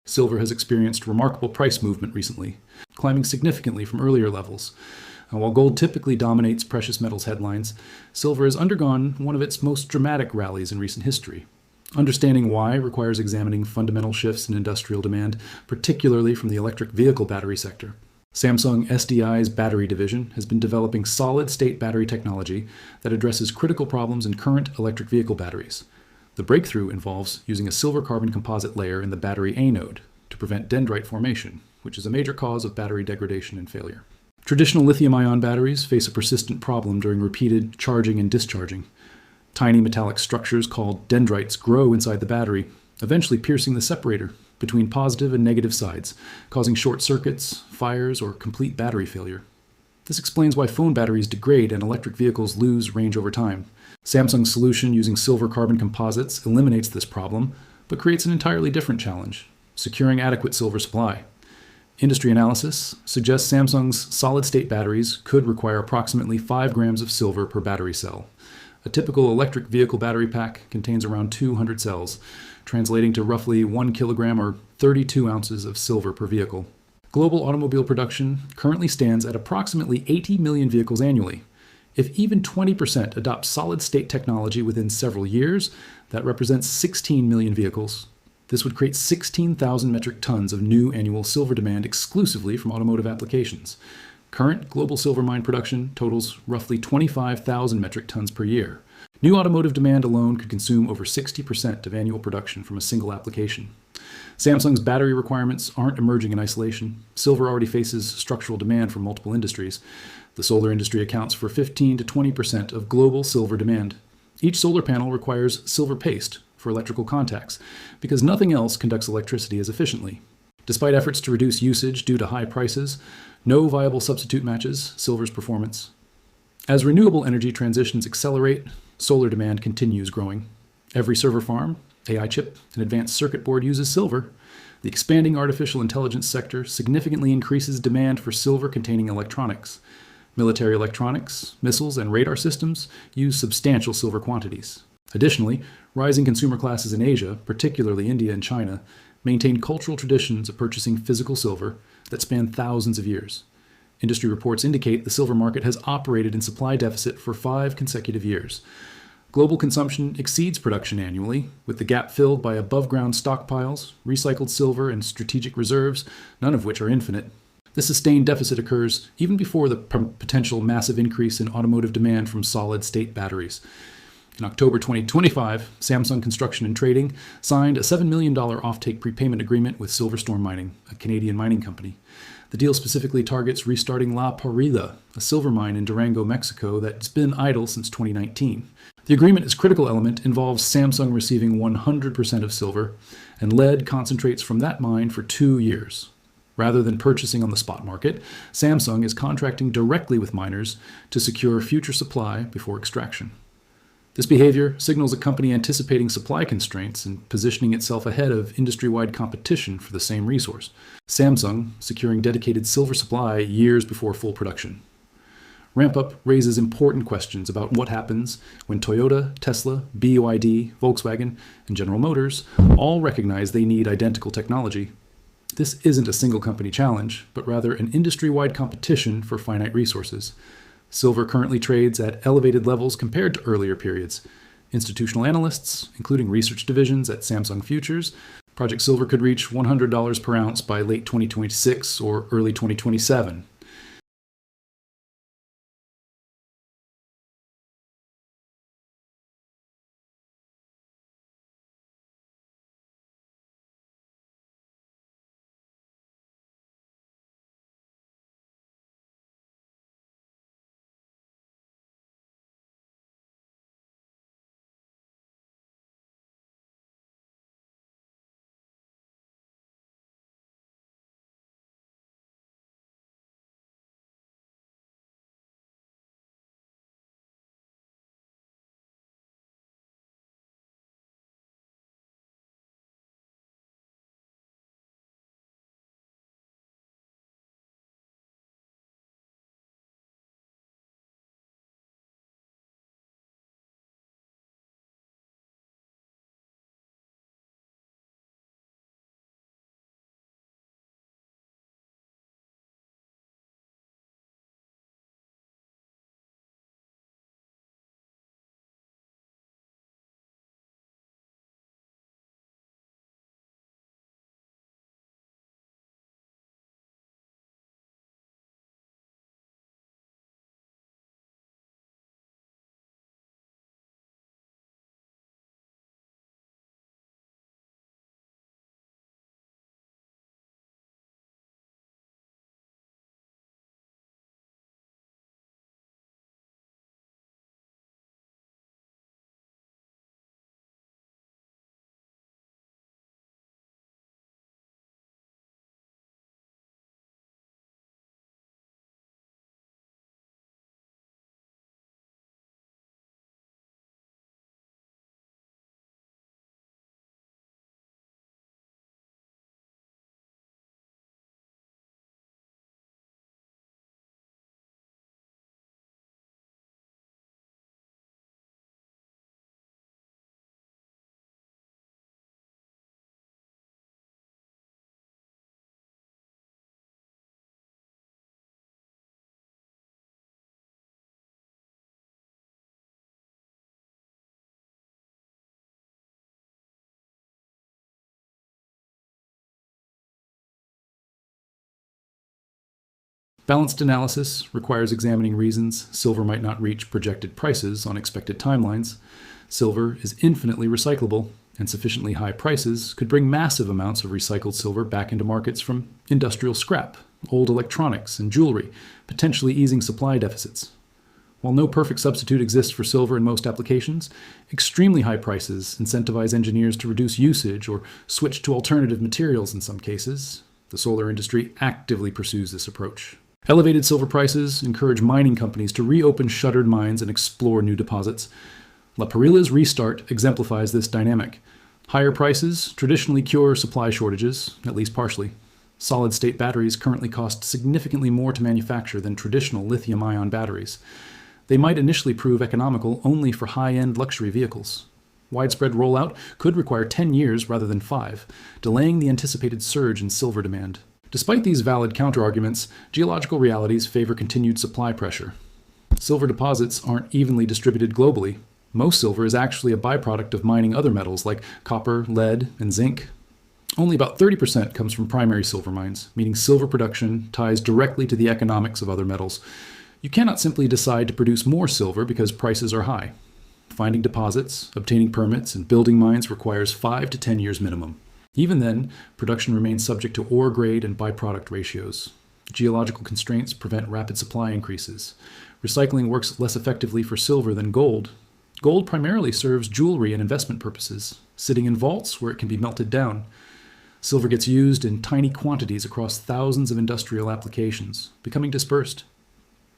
Silver has experienced remarkable price movement recently, climbing significantly from earlier levels. While gold typically dominates precious metals headlines, silver has undergone one of its most dramatic rallies in recent history. Understanding why requires examining fundamental shifts in industrial demand, particularly from the electric vehicle battery sector. Samsung SDI's battery division has been developing solid-state battery technology that addresses critical problems in current electric vehicle batteries. The breakthrough involves using a silver-carbon composite layer in the battery anode to prevent dendrite formation, which is a major cause of battery degradation and failure. Traditional lithium-ion batteries face a persistent problem during repeated charging and discharging. Tiny metallic structures called dendrites grow inside the battery, eventually piercing the separator between positive and negative sides, causing short circuits, fires, or complete battery failure. This explains why phone batteries degrade and electric vehicles lose range over time. Samsung's solution using silver carbon composites eliminates this problem, but creates an entirely different challenge: securing adequate silver supply. Industry analysis suggests Samsung's solid-state batteries could require approximately 5 grams of silver per battery cell. A typical electric vehicle battery pack contains around 200 cells, translating to roughly 1 kilogram or 32 ounces of silver per vehicle. Global automobile production currently stands at approximately 80 million vehicles annually. If even 20% adopt solid-state technology within several years, that represents 16 million vehicles. This would create 16,000 metric tons of new annual silver demand exclusively from automotive applications. Current global silver mine production totals roughly 25,000 metric tons per year. New automotive demand alone could consume over 60% of annual production from a single application. Samsung's battery requirements aren't emerging in isolation. Silver already faces structural demand from multiple industries. The solar industry accounts for 15 to 20% of global silver demand. Each solar panel requires silver paste for electrical contacts, because nothing else conducts electricity as efficiently. Despite efforts to reduce usage due to high prices, no viable substitute matches silver's performance. As renewable energy transitions accelerate, solar demand continues growing. Every server farm, AI chip, and advanced circuit board uses silver. The expanding artificial intelligence sector significantly increases demand for silver-containing electronics. Military electronics, missiles, and radar systems use substantial silver quantities. Additionally, rising consumer classes in Asia, particularly India and China, maintain cultural traditions of purchasing physical silver that span thousands of years. Industry reports indicate the silver market has operated in supply deficit for 5 consecutive years. Global consumption exceeds production annually, with the gap filled by above-ground stockpiles, recycled silver, and strategic reserves, none of which are infinite. This sustained deficit occurs even before the potential massive increase in automotive demand from solid-state batteries. In October 2025, Samsung Construction and Trading signed a $7 million offtake prepayment agreement with Silverstorm Mining, a Canadian mining company. The deal specifically targets restarting La Parrilla, a silver mine in Durango, Mexico that's been idle since 2019. The agreement as a critical element involves Samsung receiving 100% of silver and lead concentrates from that mine for 2 years. Rather than purchasing on the spot market, Samsung is contracting directly with miners to secure future supply before extraction. This behavior signals a company anticipating supply constraints and positioning itself ahead of industry-wide competition for the same resource. Samsung securing dedicated silver supply years before full production. Ramp-up raises important questions about what happens when Toyota, Tesla, BYD, Volkswagen, and General Motors all recognize they need identical technology. This isn't a single company challenge, but rather an industry-wide competition for finite resources. Silver currently trades at elevated levels compared to earlier periods. Institutional analysts, including research divisions at Samsung Futures, project silver could reach $100 per ounce by late 2026 or early 2027. Balanced analysis requires examining reasons silver might not reach projected prices on expected timelines. Silver is infinitely recyclable, and sufficiently high prices could bring massive amounts of recycled silver back into markets from industrial scrap, old electronics, and jewelry, potentially easing supply deficits. While no perfect substitute exists for silver in most applications, extremely high prices incentivize engineers to reduce usage or switch to alternative materials in some cases. The solar industry actively pursues this approach. Elevated silver prices encourage mining companies to reopen shuttered mines and explore new deposits. La Parilla's restart exemplifies this dynamic. Higher prices traditionally cure supply shortages, at least partially. Solid-state batteries currently cost significantly more to manufacture than traditional lithium-ion batteries. They might initially prove economical only for high-end luxury vehicles. Widespread rollout could require 10 years rather than 5, delaying the anticipated surge in silver demand. Despite these valid counterarguments, geological realities favor continued supply pressure. Silver deposits aren't evenly distributed globally. Most silver is actually a byproduct of mining other metals like copper, lead, and zinc. Only about 30% comes from primary silver mines, meaning silver production ties directly to the economics of other metals. You cannot simply decide to produce more silver because prices are high. Finding deposits, obtaining permits, and building mines requires 5 to 10 years minimum. Even then, production remains subject to ore grade and byproduct ratios. Geological constraints prevent rapid supply increases. Recycling works less effectively for silver than gold. Gold primarily serves jewelry and investment purposes, sitting in vaults where it can be melted down. Silver gets used in tiny quantities across thousands of industrial applications, becoming dispersed.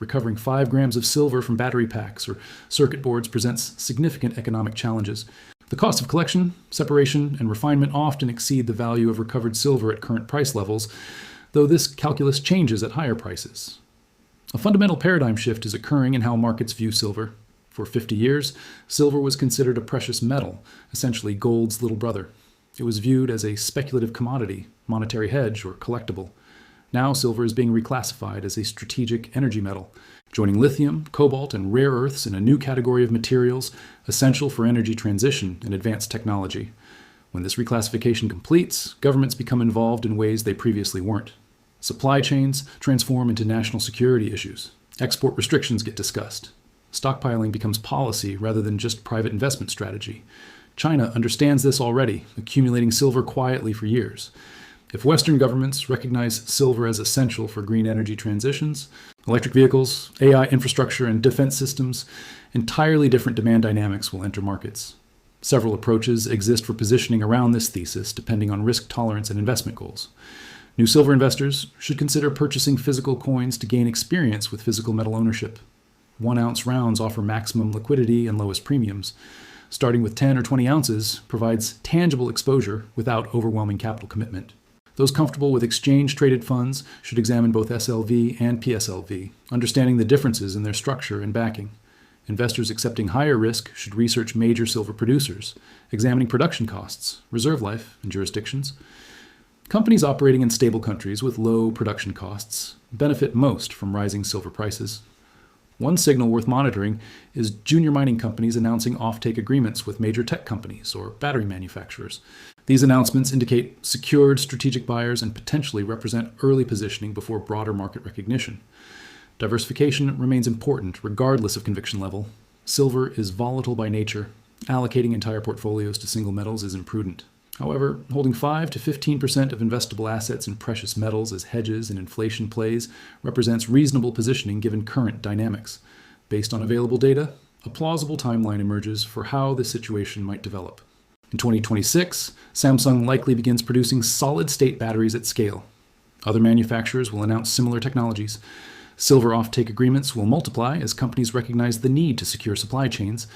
Recovering 5 grams of silver from battery packs or circuit boards presents significant economic challenges. The cost of collection, separation, and refinement often exceed the value of recovered silver at current price levels, though this calculus changes at higher prices. A fundamental paradigm shift is occurring in how markets view silver. For 50 years, silver was considered a precious metal, essentially gold's little brother. It was viewed as a speculative commodity, monetary hedge, or collectible. Now silver is being reclassified as a strategic energy metal, joining lithium, cobalt, and rare earths in a new category of materials essential for energy transition and advanced technology. When this reclassification completes, governments become involved in ways they previously weren't. Supply chains transform into national security issues. Export restrictions get discussed. Stockpiling becomes policy rather than just private investment strategy. China understands this already, accumulating silver quietly for years. If Western governments recognize silver as essential for green energy transitions, electric vehicles, AI infrastructure, and defense systems, entirely different demand dynamics will enter markets. Several approaches exist for positioning around this thesis, depending on risk tolerance and investment goals. New silver investors should consider purchasing physical coins to gain experience with physical metal ownership. 1-ounce rounds offer maximum liquidity and lowest premiums. Starting with 10 or 20 ounces provides tangible exposure without overwhelming capital commitment. Those comfortable with exchange-traded funds should examine both SLV and PSLV, understanding the differences in their structure and backing. Investors accepting higher risk should research major silver producers, examining production costs, reserve life, and jurisdictions. Companies operating in stable countries with low production costs benefit most from rising silver prices. One signal worth monitoring is junior mining companies announcing offtake agreements with major tech companies or battery manufacturers. These announcements indicate secured strategic buyers and potentially represent early positioning before broader market recognition. Diversification remains important regardless of conviction level. Silver is volatile by nature. Allocating entire portfolios to single metals is imprudent. However, holding 5 to 15% of investable assets in precious metals as hedges in inflation plays represents reasonable positioning given current dynamics. Based on available data, a plausible timeline emerges for how this situation might develop. In 2026, Samsung likely begins producing solid-state batteries at scale. Other manufacturers will announce similar technologies. Silver offtake agreements will multiply as companies recognize the need to secure supply chains.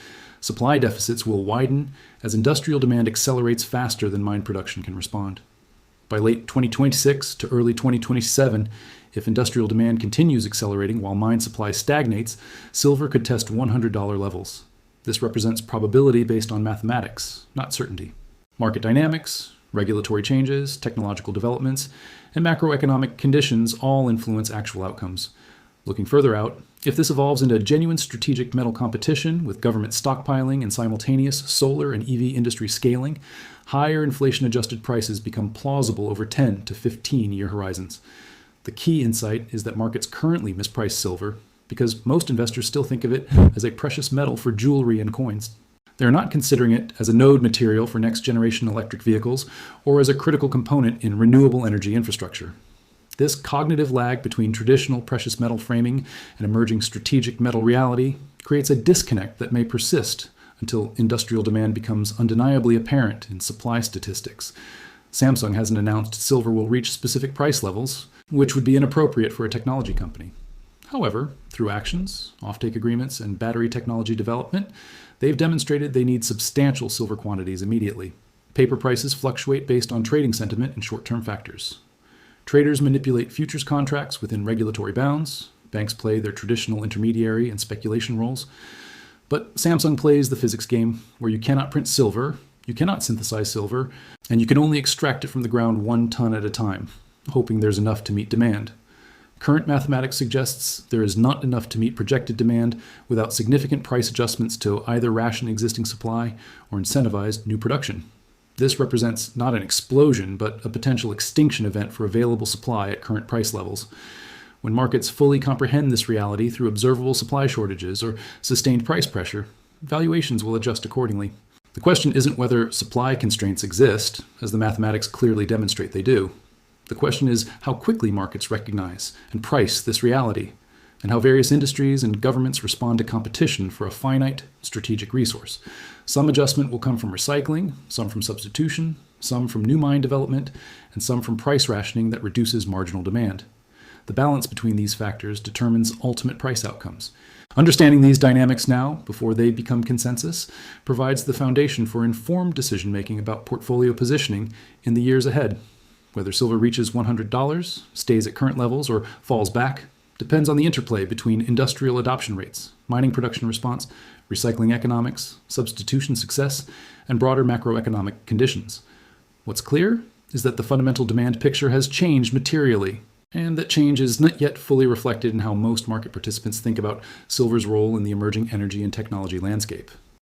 Supply deficits will widen as industrial demand accelerates faster than mine production can respond. By late 2026 to early 2027, if industrial demand continues accelerating while mine supply stagnates, silver could test $100 levels. This represents probability based on mathematics, not certainty. Market dynamics, regulatory changes, technological developments, and macroeconomic conditions all influence actual outcomes. Looking further out, if this evolves into genuine strategic metal competition with government stockpiling and simultaneous solar and EV industry scaling, higher inflation-adjusted prices become plausible over 10 to 15-year horizons. The key insight is that markets currently misprice silver because most investors still think of it as a precious metal for jewelry and coins. They're not considering it as a node material for next-generation electric vehicles or as a critical component in renewable energy infrastructure. This cognitive lag between traditional precious metal framing and emerging strategic metal reality creates a disconnect that may persist until industrial demand becomes undeniably apparent in supply statistics. Samsung hasn't announced silver will reach specific price levels, which would be inappropriate for a technology company. However, through actions, offtake agreements, and battery technology development, they've demonstrated they need substantial silver quantities immediately. Paper prices fluctuate based on trading sentiment and short-term factors. Traders manipulate futures contracts within regulatory bounds. Banks play their traditional intermediary and speculation roles. But Samsung plays the physics game where you cannot print silver, you cannot synthesize silver, and you can only extract it from the ground 1 ton at a time, hoping there's enough to meet demand. Current mathematics suggests there is not enough to meet projected demand without significant price adjustments to either ration existing supply or incentivize new production. This represents not an explosion, but a potential extinction event for available supply at current price levels. When markets fully comprehend this reality through observable supply shortages or sustained price pressure, valuations will adjust accordingly. The question isn't whether supply constraints exist, as the mathematics clearly demonstrate they do. The question is how quickly markets recognize and price this reality, and how various industries and governments respond to competition for a finite strategic resource. Some adjustment will come from recycling, some from substitution, some from new mine development, and some from price rationing that reduces marginal demand. The balance between these factors determines ultimate price outcomes. Understanding these dynamics now, before they become consensus, provides the foundation for informed decision-making about portfolio positioning in the years ahead. Whether silver reaches $100, stays at current levels, or falls back depends on the interplay between industrial adoption rates, mining production response, recycling economics, substitution success, and broader macroeconomic conditions. What's clear is that the fundamental demand picture has changed materially, and that change is not yet fully reflected in how most market participants think about silver's role in the emerging energy and technology landscape.